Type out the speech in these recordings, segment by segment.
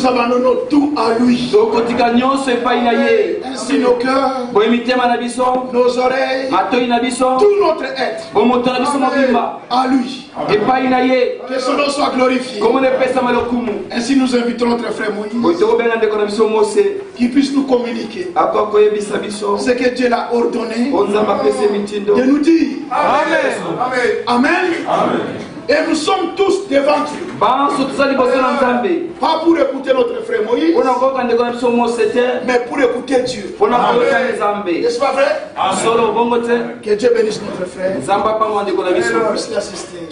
nous abandonnons tout à lui. Ainsi nos cœurs, nos oreilles, tout notre être, à lui. Que son nom soit glorifié. Ainsi nous invitons notre frère Moïse qui puisse nous communiquer ce que Dieu l'a ordonné de nous dire. Amen. Amen. Amen. Et nous sommes tous devant Dieu. Pas pour écouter notre frère Moïse, mais pour écouter Dieu. N'est-ce pas vrai? Que Dieu bénisse notre frère. Et nous puisse l'assister.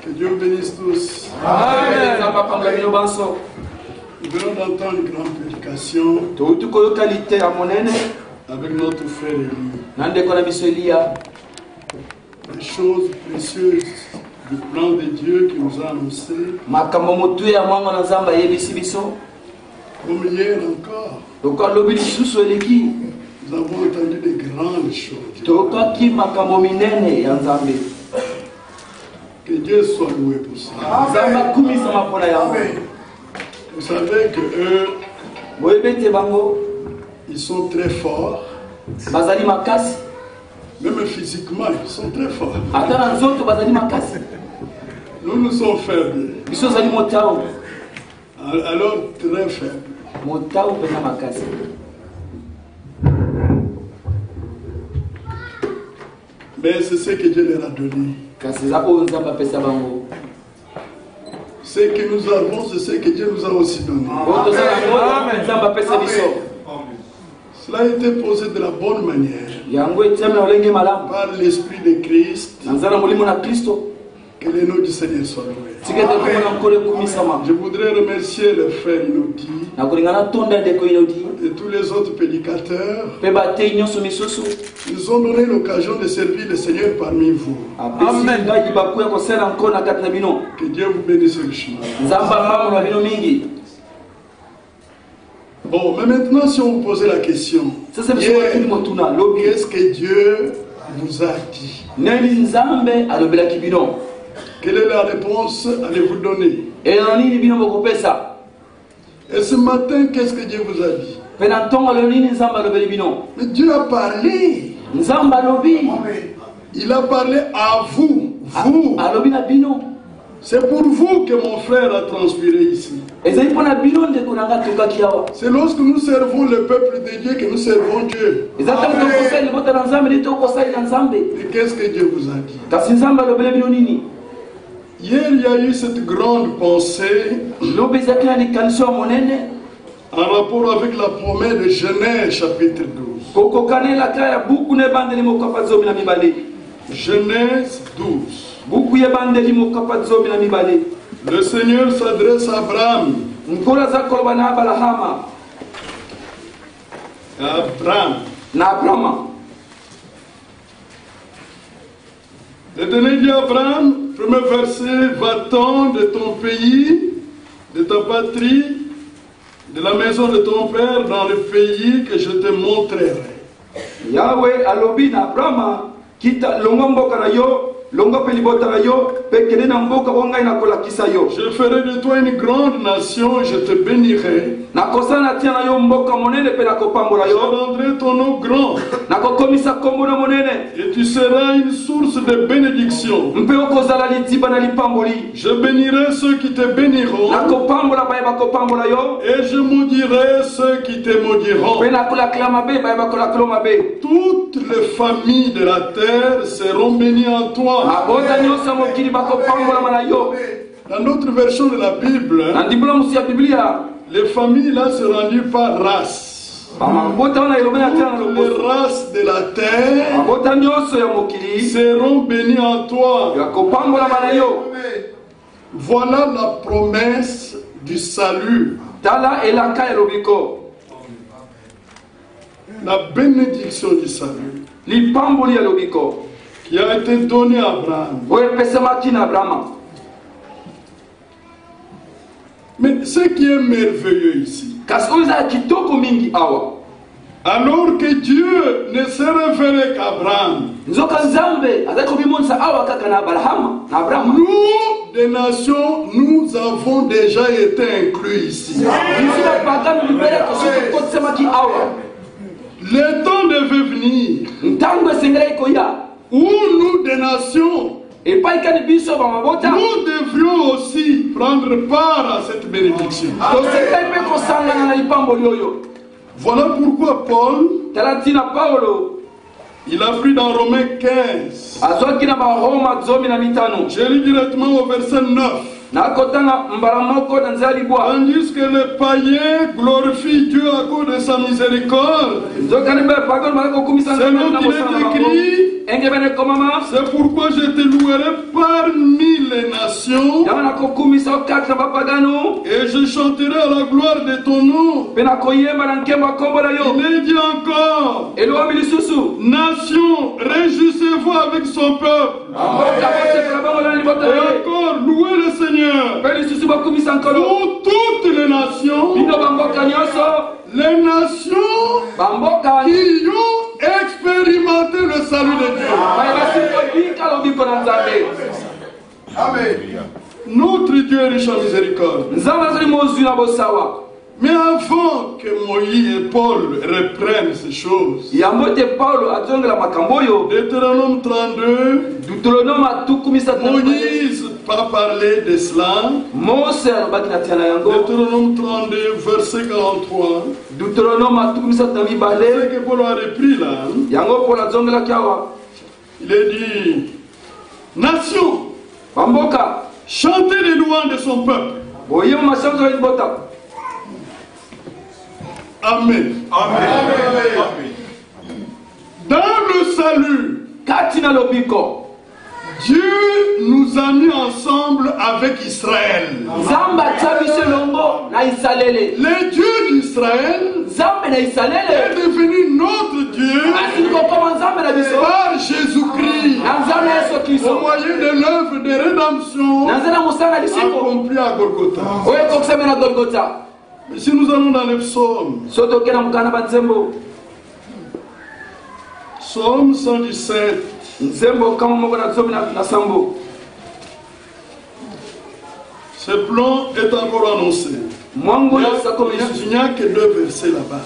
Que Dieu bénisse tous. Amen. Nous venons d'entendre une grande prédication avec notre frère Élie. Les choses précieuses du plan de Dieu qui nous a annoncé. Comme hier encore, nous avons entendu de grandes choses. Que Dieu soit loué pour ça. Amen. Vous savez que eux, ils sont très forts. Même physiquement, ils sont très forts. Nous sommes faibles. Alors très faibles. Mais c'est ce que Dieu leur a donné. Ce que nous avons, c'est ce que Dieu nous a aussi donné. Amen. Cela a été posé de la bonne manière par l'Esprit de Christ. Que le nom du Seigneur soit loué. Je voudrais remercier le frère Inodi et tous les autres prédicateurs. Ils nous ont donné l'occasion de servir le Seigneur parmi vous. Amen. Que Dieu vous bénisse richement. Bon, mais maintenant, si on vous posait la question, qu'est-ce que Dieu vous a dit? Quelle est la réponse? Allez-vous donner? Et ce matin, qu'est-ce que Dieu vous a dit? Mais Dieu a parlé. Il a parlé à vous. Vous. C'est pour vous que mon frère a transpiré ici. C'est lorsque nous servons le peuple de Dieu que nous servons Dieu. Et qu'est-ce que Dieu vous a dit? Hier, il y a eu cette grande pensée en rapport avec la promesse de Genèse chapitre 12. Genèse 12. Le Seigneur s'adresse à Abraham. L'Éternel dit à Abraham, premier verset, va-t'en de ton pays, de ta patrie, de la maison de ton père, dans le pays que je te montrerai. Yahweh alobi na Abraham, kita longombo karayo. Je ferai de toi une grande nation, je te bénirai. Je rendrai ton nom grand. Et tu seras une source de bénédiction. Je bénirai ceux qui te béniront. Et je maudirai ceux qui te maudiront. Toutes les familles de la terre seront bénies en toi. Dans notre version de la Bible, les familles là se rendues par race. Les races de la terre seront bénies en toi. Voilà la promesse du salut. La bénédiction du salut qui a été donné à Abraham. Mais ce qui est merveilleux ici, alors que Dieu ne s'est révélé qu'à Abraham, nous des nations, nous avons déjà été inclus ici. Le temps devait venir où nous, des nations, nous devrions aussi prendre part à cette bénédiction. Voilà pourquoi Paul, il a pris dans Romains 15. Je lis directement au verset 9. Tandis que les païens glorifient Dieu à cause de sa miséricorde. C'est nous qui est écrit. C'est pourquoi je te louerai parmi les nations. Et je chanterai à la gloire de ton nom. Il est dit encore. Nation, réjouissez-vous avec son peuple. Et encore, louez le Seigneur. Pour toutes les nations, les nations qui ont expérimenté le salut de Dieu. Amen. Notre Dieu est riche en miséricorde. Mais avant que Moïse et Paul reprennent ces choses, Deutéronome 32, Moïse pas parlé de cela. Deutéronome 32, verset 43. C'est que Paul a repris là. Il est dit, nation, chantez les louanges de son peuple. Amen. Amen. Amen. Dans le salut, Dieu nous a mis ensemble avec Israël. Le Dieu d'Israël est devenu notre Dieu par Jésus-Christ au moyen de l'œuvre de rédemption accomplie à Golgotha. Mais si nous allons dans les psaumes, Psaume 117, ce plan est encore annoncé. Il n'y a que 2 versets là-bas.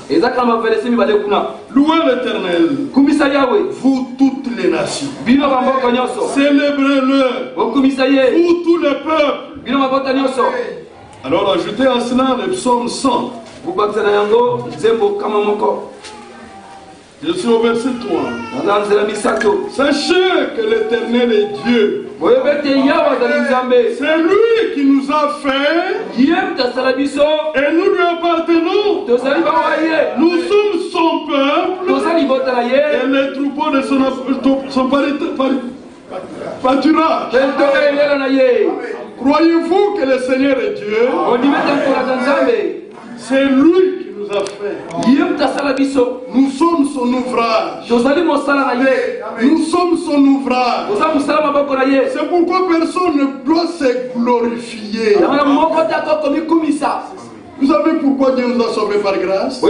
Louez l'Éternel, vous toutes les nations. Célébrez-le, vous tous les peuples. Alors ajoutez à cela le psaume 100. Je suis au verset 3. Sachez que l'Éternel est Dieu. C'est lui qui nous a fait. Et nous lui appartenons. Nous sommes son peuple. Et les troupeaux de son pâturage. Croyez-vous que le Seigneur est Dieu? C'est lui qui nous a fait. Nous sommes son ouvrage. Nous sommes son ouvrage. C'est pourquoi personne ne doit se glorifier. Vous savez pourquoi Dieu nous a sauvés par grâce?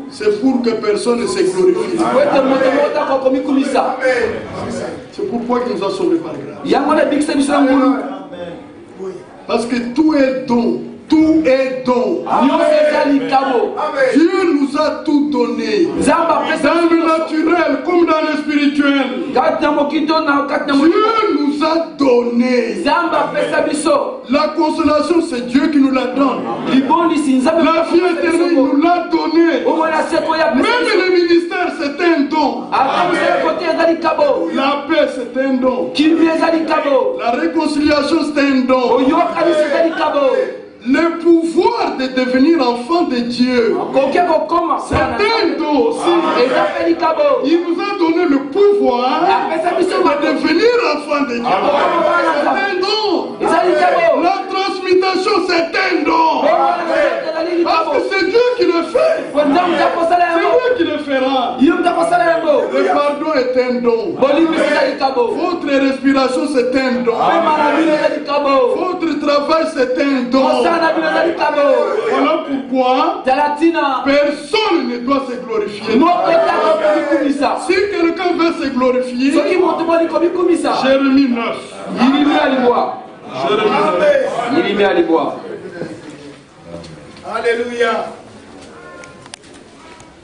C'est pour que personne ne se glorifie. C'est pourquoi il nous a sauvés par grâce. Parce que tout est don. Tout est don. Dieu nous a tout donné. Dans le naturel comme dans le spirituel. Dieu nous a donné. La consolation, c'est Dieu qui nous la donne. La vie éternelle, il nous l'a donné. Même le ministère, c'est un don. La paix, c'est un don. La réconciliation, c'est un don. Le pouvoir de devenir enfant de Dieu, c'est un don aussi. Il nous a donné le pouvoir de devenir enfant de Dieu. C'est un don. La transmutation, c'est un don. Parce que c'est Dieu qui le fait. C'est lui qui le fera. Le pardon est un don. Votre respiration c'est un don. Votre travail c'est un don. Voilà pourquoi personne ne doit se glorifier. Si quelqu'un veut se glorifier, Jérémie 9. Alléluia.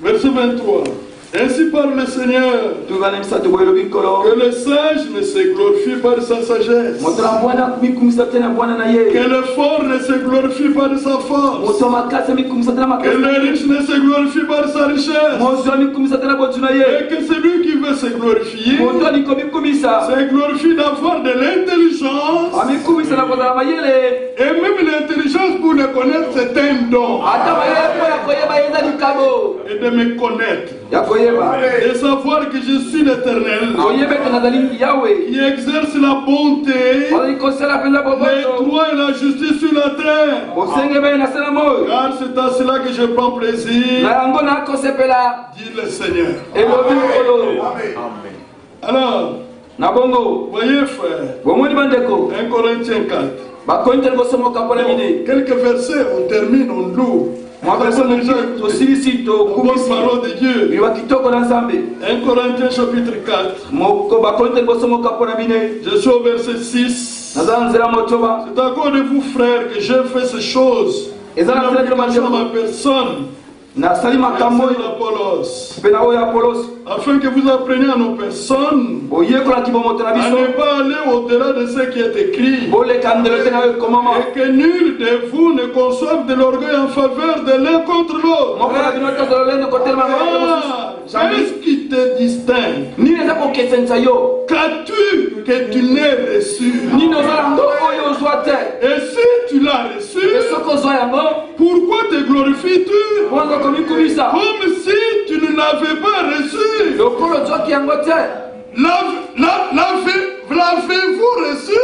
Verset 23. Ainsi parle le Seigneur, que le sage ne se glorifie pas de sa sagesse, que le fort ne se glorifie pas de sa force, que le riche ne se glorifie pas de sa richesse, et que celui qui veut se glorifier se glorifie d'avoir de l'intelligence, et même l'intelligence pour le connaître c'est un don, et de me connaître, de savoir que je suis l'Éternel, qui exerce la bonté, les droits et la justice sur la terre. Car c'est à cela que je prends plaisir, dit le Seigneur. Alors, voyez frère, 1 Corinthiens 4. Quelques versets, on termine, on loue. La parole de Dieu. 1 Corinthiens chapitre 4. Je suis au verset 6. C'est à cause de vous frères que j'ai fait ces choses. Et dans ma personne, afin que vous appreniez à nos personnes à ne pas aller au-delà de ce qui est écrit, et que nul de vous ne conçoive de l'orgueil en faveur de l'un contre l'autre. Qu'est-ce qui te distingue? Qu'as-tu que tu n'aies reçu? Et si tu l'as reçu, pourquoi te glorifies-tu comme si tu ne l'avais pas reçu? L'avez-vous reçu?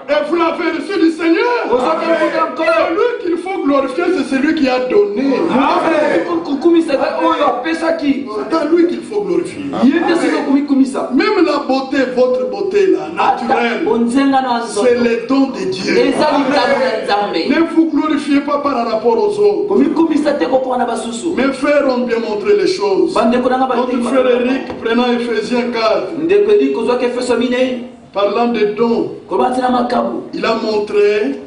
Et vous l'avez reçu du Seigneur. Celui qu'il faut glorifier, c'est celui qui a donné. C'est à lui qu'il faut glorifier. Même la beauté, votre beauté là, naturelle, c'est le don de Dieu. Ne vous glorifiez pas par rapport aux autres. Mes frères ont bien montré les choses. Notre frère Eric, prenant Ephésiens 4, parlant des dons, il a montré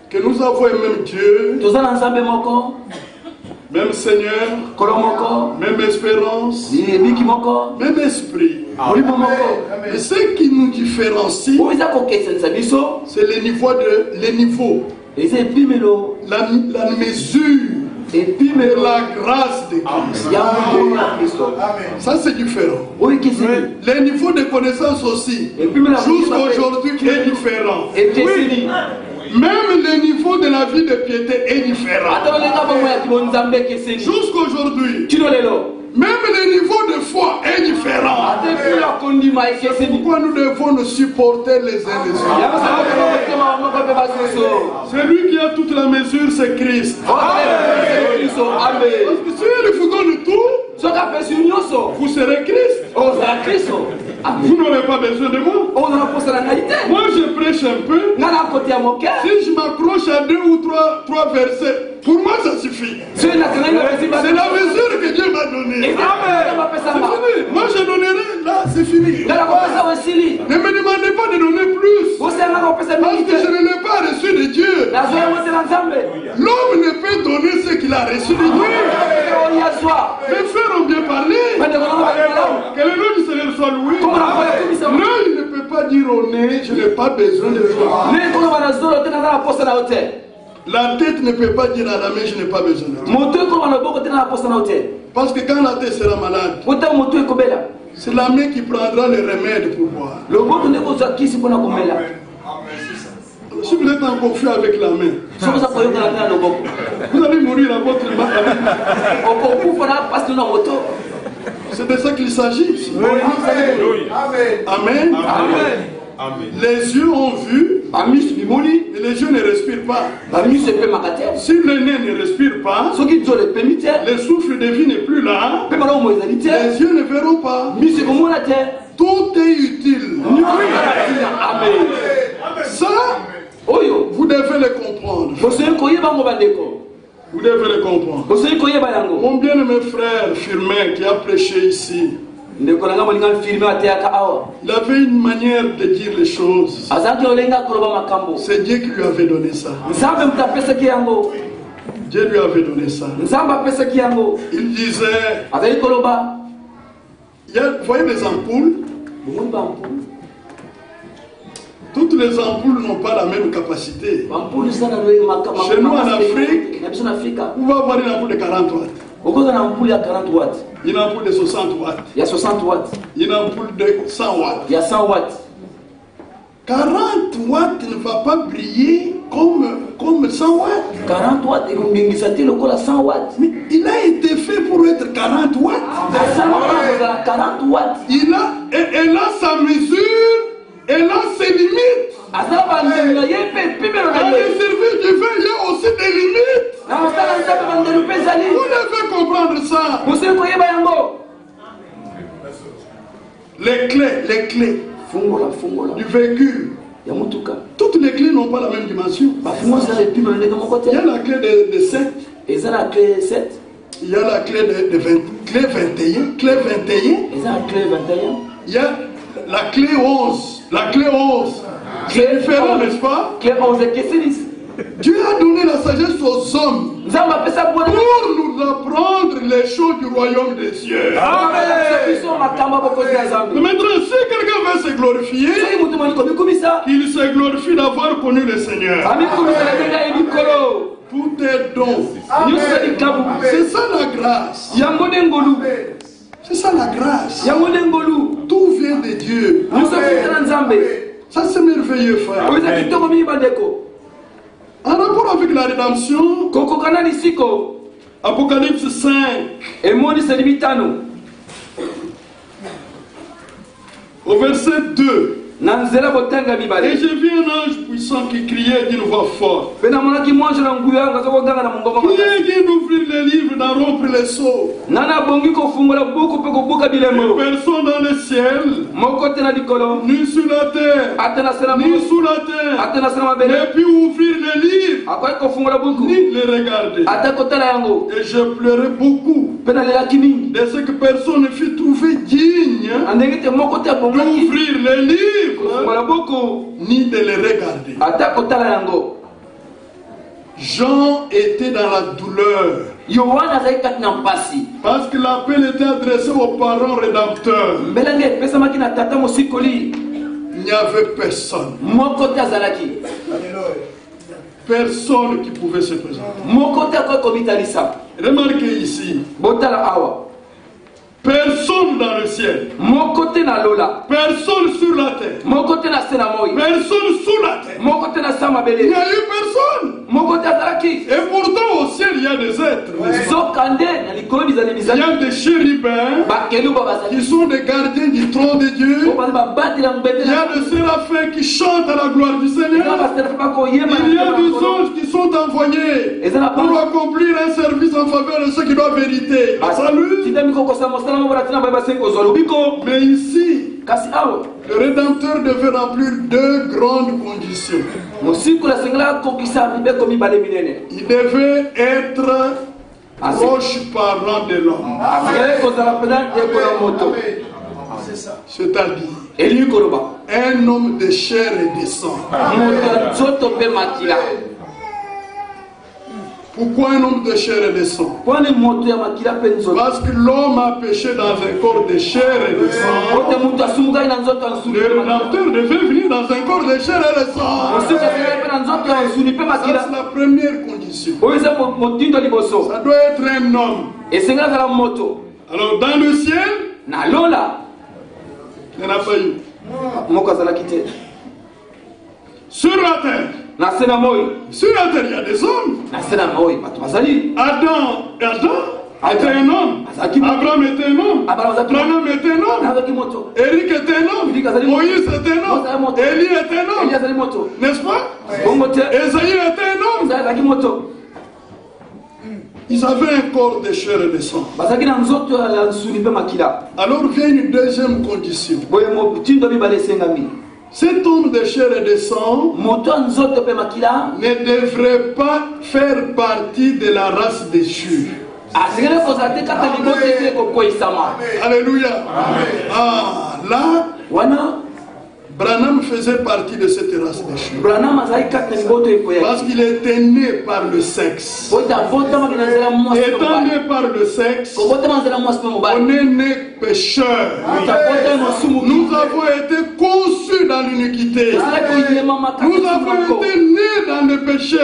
que nous avons un même Dieu, même Seigneur, même espérance, même esprit. Et ce qui nous différencie, c'est le niveau, la mesure de la grâce de Christ. Ça c'est différent. Le niveau de connaissance aussi, jusqu'à aujourd'hui, est différent. Même le niveau de la vie de piété est différent. Jusqu'à aujourd'hui, même le niveau de foi est différent. C'est pourquoi nous devons nous supporter les uns les autres. Celui qui a toute la mesure, c'est Christ. Parce que si il vous donne tout, vous serez Christ. Vous n'aurez pas besoin de moi. Moi je prêche un peu. Si je m'accroche à 2 ou 3 versets, pour moi ça suffit. C'est la mesure que Dieu m'a donnée. Moi je donnerai, là c'est fini. Ne me demandez pas de donner plus. Parce que je ne l'ai pas reçu de Dieu. L'homme ne peut donner ce qu'il a reçu de Dieu. Mes frères ont bien parlé. Que le nom du Seigneur soit loué. L'œil ne peut pas dire au nez, je n'ai pas besoin de toi. La tête ne peut pas dire à la main, je n'ai pas besoin de toi. Parce que quand la tête sera malade, c'est la main qui prendra les remèdes pour boire. Si vous êtes en conflit avec la main, vous allez mourir à votre main. C'est de ça qu'il s'agit. Amen. Amen. Les yeux ont vu, et les yeux ne respirent pas. Si le nez ne respire pas, le souffle de vie n'est plus là, les yeux ne verront pas. Tout est utile. Ça, vous devez le comprendre. Vous devez le comprendre. Mon bien-aimé frère Firmin qui a prêché ici, il avait une manière de dire les choses. C'est Dieu qui lui avait donné ça. Dieu lui avait donné ça. Il disait, vous voyez les ampoules? Toutes les ampoules n'ont pas la même capacité. Chez nous en Afrique, on va avoir une ampoule de 40 watts. Une ampoule de 60 watts. Il y a 60 watts. Une ampoule de 100 watts. Il y a 100 watts. 40 watts ne va pas briller comme 100 watts. 40 watts, mais il a été fait pour être 40 watts. 40 watts. Elle a sa mesure, elle a ses limites. Dans les services divins, il y a aussi des limites. Vous devez comprendre ça. Les clés du véhicule. Toutes les clés n'ont pas la même dimension. Il y a la clé de 7. Il y a la clé 7. Il y a la clé de 21. Clé 21. Il y a la clé 11. La clé 11. C'est différent, n'est-ce pas? Clé 11 Dieu a donné la sagesse aux hommes pour nous apprendre les choses du royaume des cieux. Maintenant, si quelqu'un veut se glorifier, qu'il se glorifie d'avoir connu le Seigneur. Tout est don. C'est ça la grâce. C'est ça la grâce. Tout vient de Dieu. Ça c'est merveilleux, frère. En rapport avec la rédemption, Apocalypse 5. Au verset 2. Et j'ai vu un ange puissant qui criait d'une voix forte. Qui est digne d'ouvrir les livres, d'en rompre les sceaux. Personne dans le ciel, ni sur la terre, ni sous la terre, ne pu ouvrir les livres, ni les regarder. Et je pleurais beaucoup de ce que personne ne fut trouvé digne d'ouvrir les livres, ni de les regarder. Jean était dans la douleur. Parce que l'appel était adressé aux parents rédempteurs. Il n'y avait personne. Personne qui pouvait se présenter. Remarquez ici. Personne dans le ciel. Personne sur la terre. Personne sous la terre. Il n'y a eu personne. Et pourtant au ciel il y a des êtres. Il y a des chérubins qui sont des gardiens du trône de Dieu. Il y a des séraphins qui chantent à la gloire du Seigneur. Il y a des anges qui sont envoyés pour accomplir un service en faveur de ceux qui doivent vériter. Salut. Mais ici, le Rédempteur devait remplir deux grandes conditions. Il devait être proche parent de l'homme. C'est-à-dire un homme de chair et de sang. Pourquoi un homme de chair et de sang? Parce que l'homme a péché dans un corps de chair et de sang. Le Rédempteur devait venir dans un corps de chair et de sang. Ça c'est la première condition. Ça doit être un homme. Alors dans le ciel, il n'y en a pas eu. Sur la terre, sur la terre, il y a des hommes. Adam était un homme. Abraham était un homme. Branham était un homme. Eric était un homme. Moïse était un homme. Élie était un homme. N'est-ce pas? Esaïe était un homme. Ils avaient un corps de chair et de sang. Alors vient une deuxième condition. Cet homme de chair et de sang ne devrait pas faire partie de la race déchue. Alléluia. Ah, là, Branham faisait partie de cette race déchue. Parce qu'il était né par le sexe. Étant né par le sexe, on est né pécheur. Nous avons été conçus dans l'iniquité. Nous avons été nés dans le péché.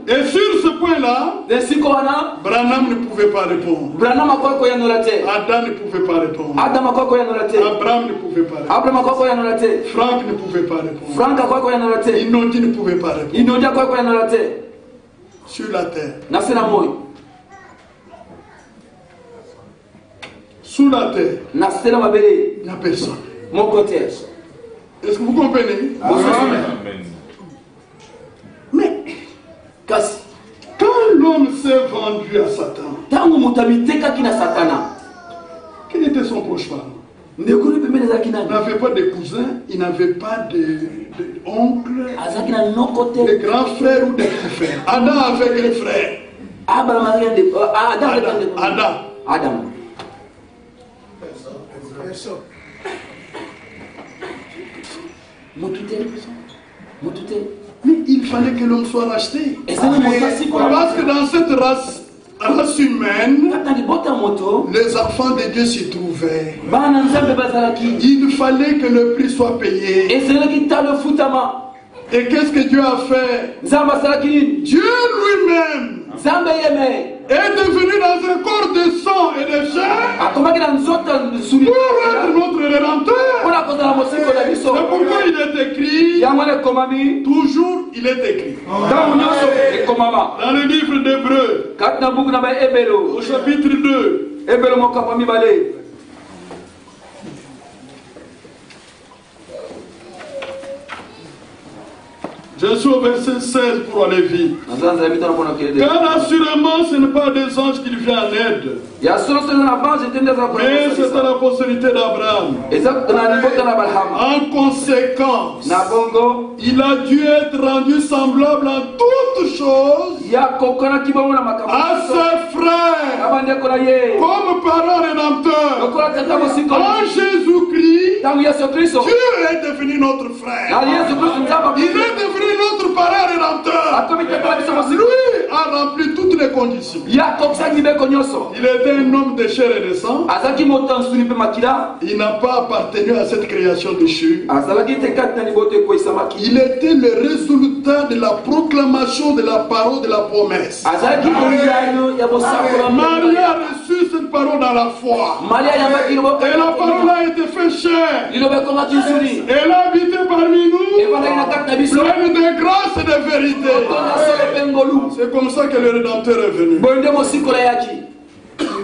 Et sur ce point-là, Branham ne pouvait pas répondre. Adam ne pouvait pas répondre. Abraham ne pouvait pas répondre. Franck ne pouvait pas répondre. Inodi ne pouvait pas répondre. Sur la terre. Sous la terre. Il n'y a personne. Est-ce que vous comprenez? Amen. Mais quand l'homme s'est vendu à Satan, quel était son proche parent? Il n'avait pas de cousins, il n'avait pas d'oncle, de grands frères ou de petits frères. Adam avait quel frère? Adam. Mais il fallait que l'homme soit racheté. Parce que dans cette race humaine, les enfants de Dieu s'y trouvaient. Il fallait que le prix soit payé. Et qu'est-ce que Dieu a fait? Dieu lui-même est devenu dans un corps de sang et de chair pour être notre rédempteur. C'est pourquoi il est écrit, toujours il est écrit. Dans le livre d'Hébreux, au chapitre 2, je suis au verset 16 pour aller vite. Car assurément ce n'est pas des anges qu'il vient en aide, mais c'est à la postérité d'Abraham. En conséquence, il a dû être rendu semblable en toutes choses à ses frères comme parent rédempteur. En Jésus-Christ, Dieu est devenu notre frère. Il est devenu notre parent rédempteur. Lui a rempli toutes les conditions. Il était un homme de chair et de sang. Il n'a pas appartenu à cette création déchue. Il était le résultat de la proclamation de la parole de la promesse. Marie a reçu cette parole dans la foi. Et la parole a été faite chair. Elle a habité parmi nous, pleine de grâce et de vérité. C'est comme ça que le Rédempteur est venu.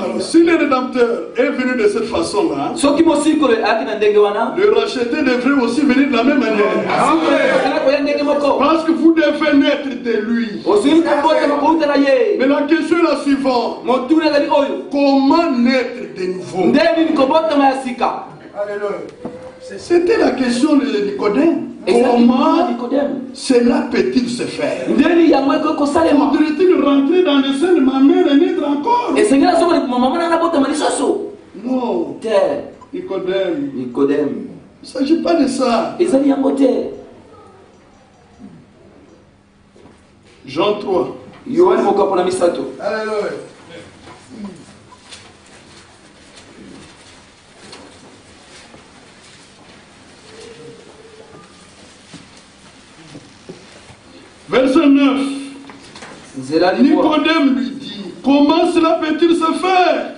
Alors, si le Rédempteur est venu de cette façon-là, le racheté devrait aussi venir de la même manière. Parce que vous devez naître de lui. Mais la question est la suivante: comment naître de nouveau? C'était la question de Nicodème. Comment cela peut-il se faire? Voudrait-il rentrer dans le sein de ma mère et naître encore? Non. Nicodème. Il ne s'agit pas de ça. Jean 3. Alléluia. Verset 9. Nicodème lui dit: comment cela peut-il se faire?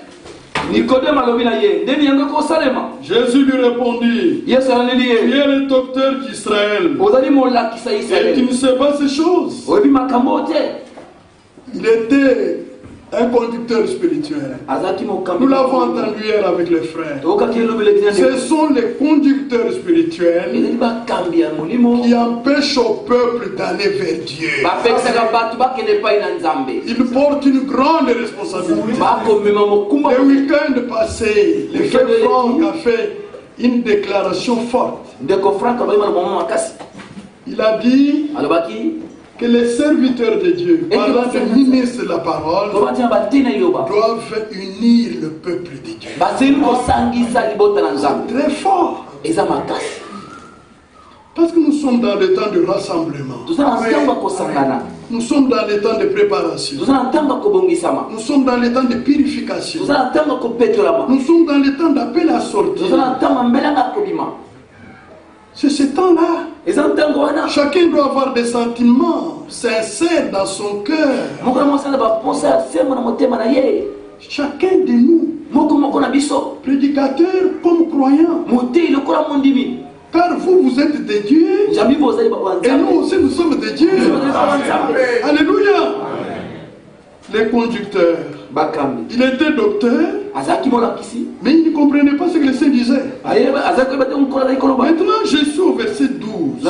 Jésus lui répondit: tu es le docteur d'Israël et tu ne sais pas ces choses. Il était Un conducteur spirituel. Nous l'avons entendu hier avec les frères. Ce sont les conducteurs spirituels qui empêchent au peuple d'aller vers Dieu. Ils portent une grande responsabilité. Le week-end passé, le frère Franck a fait une déclaration forte. Il a dit que les serviteurs de Dieu, parlant des ministres de la parole, doivent unir le peuple de Dieu. C'est très fort. Parce que nous sommes dans le temps de rassemblement. Nous sommes dans le temps de préparation. Nous sommes dans le temps de purification. Nous sommes dans le temps d'appel à sortir. C'est ce temps-là. Chacun doit avoir des sentiments sincères dans son cœur. Chacun de nous, prédicateurs comme croyants. Car vous êtes des dieux. Et nous aussi nous sommes des dieux. Alléluia. Les conducteurs. Il était docteur, mais il ne comprenait pas ce que les saints disaient. Maintenant, je suis au verset 12.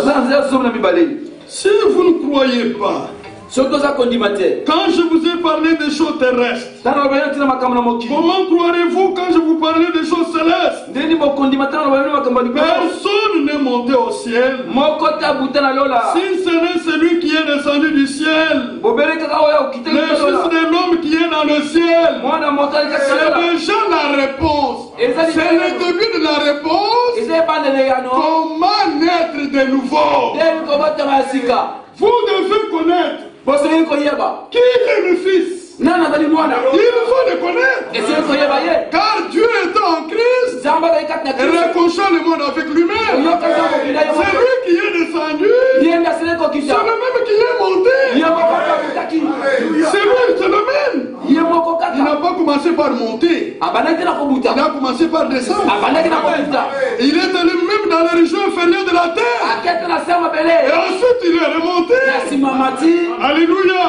Si vous ne croyez pas, quand je vous ai parlé des choses terrestres, comment croirez-vous quand je vous parlais des choses célestes? Personne n'est monté au ciel, si ce n'est celui qui est descendu du ciel, le Fils de l'homme qui est dans le ciel. C'est déjà la réponse. C'est le début de la réponse. Comment naître de nouveau? Vous devez connaître qui est le Fils. Il faut le connaître. Car Dieu est en Christ et réconcilie le monde avec lui-même. C'est lui qui est descendu. C'est le même qui est monté. C'est lui, c'est le même. Il n'a pas commencé par monter. Il a commencé par descendre. Il est allé même dans les régions inférieures de la terre. Et ensuite il est remonté. Alléluia.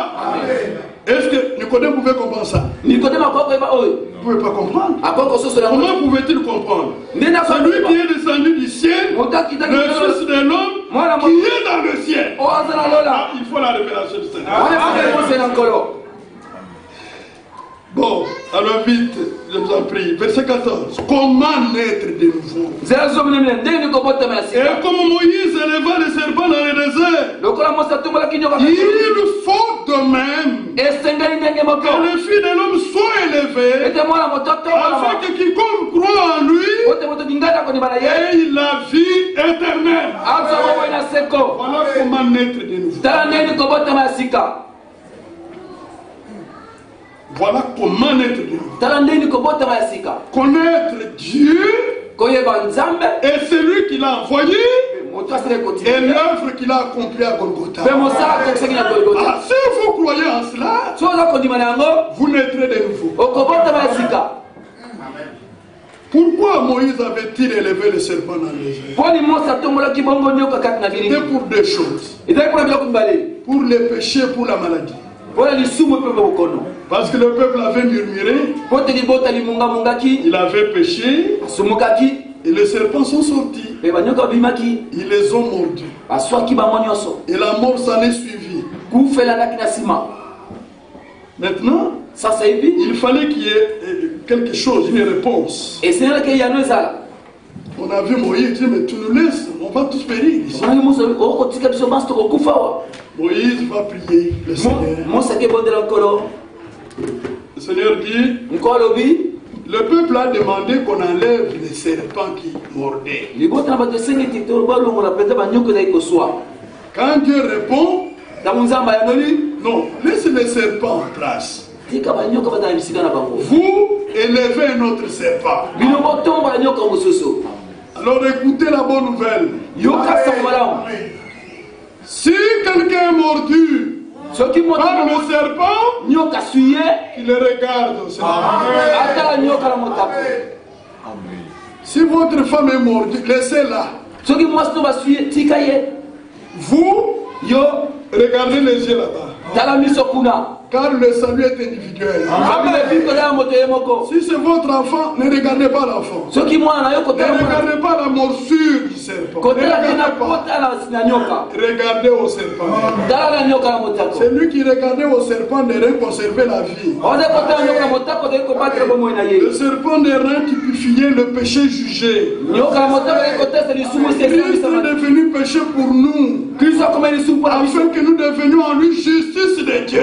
Est-ce que Nicodème pouvait comprendre ça? Vous ne pouvez pas comprendre. Comment pouvait-il comprendre? Celui qui est descendu du ciel, le Fils de l'homme qui est dans le ciel. Ah, il faut la révélation du Seigneur. Bon, alors vite, je vous en prie. Verset 14. Comment naître de nouveau? Et comme Moïse éleva les serpents dans le désert, il faut de même que le Fils de l'homme soit élevé, afin que quiconque croit en lui ait la vie éternelle. Voilà comment naître de nouveau. Voilà comment naître de nouveau. Connaître Dieu et celui qui l'a envoyé et l'œuvre qu'il a accomplie à Golgotha. Ah, si vous croyez en cela, vous naîtrez de nouveau. Pourquoi Moïse avait-il élevé le serpent dans les airs? C'était pour deux choses. Pour les péchés, pour la maladie. Parce que le peuple avait murmuré, il avait péché, et les serpents sont sortis. Ils les ont mordus. Et la mort s'en est suivie. Maintenant, il fallait qu'il y ait quelque chose, une réponse. On a vu Moïse dire, mais tu nous laisses, on va tous périr ici. Moïse va prier le Seigneur. Le Seigneur dit, le peuple a demandé qu'on enlève les serpents qui mordaient. Quand Dieu répond, non, laisse les serpents en place. Vous élevez un autre serpent. Alors écoutez la bonne nouvelle. Si quelqu'un est mordu par le serpent, qu'il le regarde au Seigneur. Si votre femme est mordue, laissez-la. Vous, regardez les yeux là-bas. Car le salut est individuel. Si c'est votre enfant, ne regardez pas l'enfant. Ne regardez pas la morsure du serpent. Regardez au serpent. C'est lui qui regardait au serpent de reins conserver la vie. Le serpent de reins qui purifiait le péché jugé. Christ est devenu péché pour nous, afin que nous devenions en lui justice de Dieu.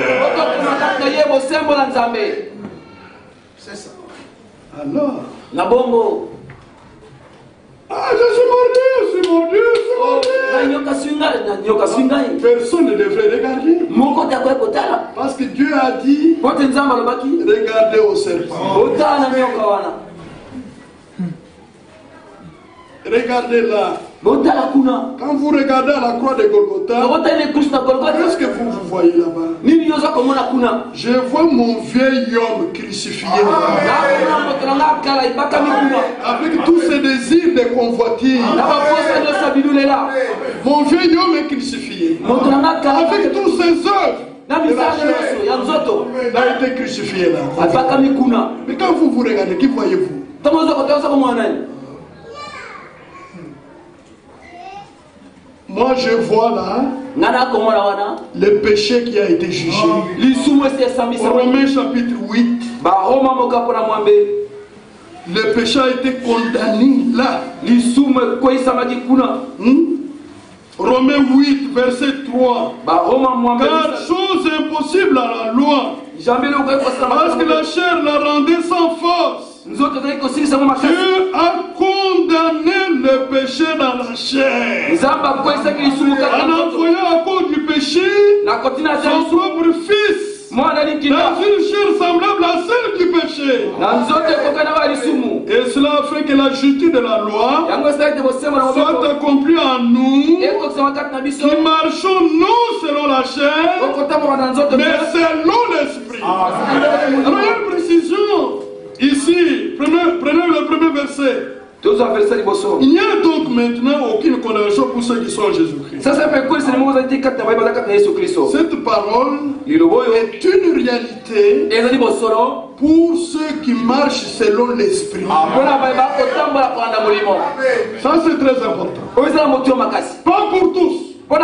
C'est ça. Alors, je suis mordu. Personne ne devrait regarder. Parce que Dieu a dit, regardez au serpent. Regardez là. Quand vous regardez à la croix de Golgotha, qu'est-ce que vous voyez là-bas? Je vois mon vieil homme crucifié avec tous ses désirs de convoitise. Mon vieil homme est crucifié avec tous ses œuvres. Il a été crucifié là. Mais quand vous regardez, qui voyez-vous? Moi je vois là le péché qui a été jugé. Romains chapitre 8. Le péché a été condamné là. Romains 8 verset 3. Car chose impossible à la loi, parce que la chair la rendait sans force. Dieu a condamné le péché dans la chair en envoyant à cause du péché son propre fils dans une chair semblable à celle du péché. Et cela a fait que la justice de la loi soit accomplie en nous qui marchons non selon la chair mais selon l'esprit. Alors il y a une précision. Ici, prenez le premier verset. Il n'y a donc maintenant aucune condamnation pour ceux qui sont en Jésus-Christ. Cette parole est une réalité pour ceux qui marchent selon l'esprit. Ça c'est très important. Pas pour tous. Pour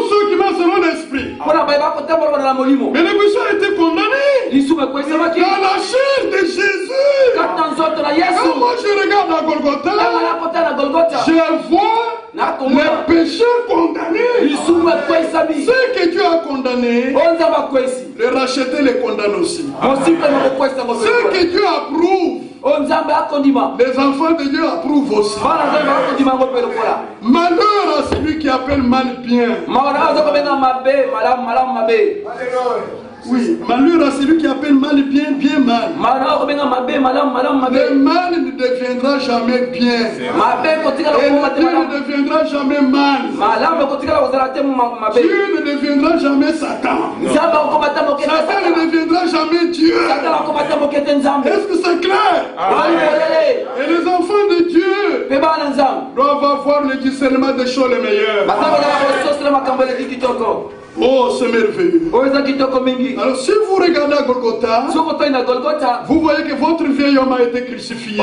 ceux qui marchent selon l'esprit. Mais le péché a été condamné dans la chair de Jésus. Quand moi je regarde à Golgotha, je vois les péchés condamnés. Ceux que Dieu a condamnés, les racheter les condamne aussi. Ceux que Dieu approuve, les enfants de Dieu approuvent aussi. Malheur à celui qui appelle mal bien. Oui, malheur à celui qui appelle mal bien, bien mal. Le mal ne deviendra jamais bien. Et le bien ne deviendra jamais mal. Dieu ne deviendra jamais Satan. Satan ne deviendra jamais Dieu. Est-ce que c'est clair? Et les enfants de Dieu doivent avoir le discernement des choses les meilleures. Oh, c'est merveilleux. Alors, si vous regardez à Golgotha, vous voyez que votre vieil homme a été crucifié.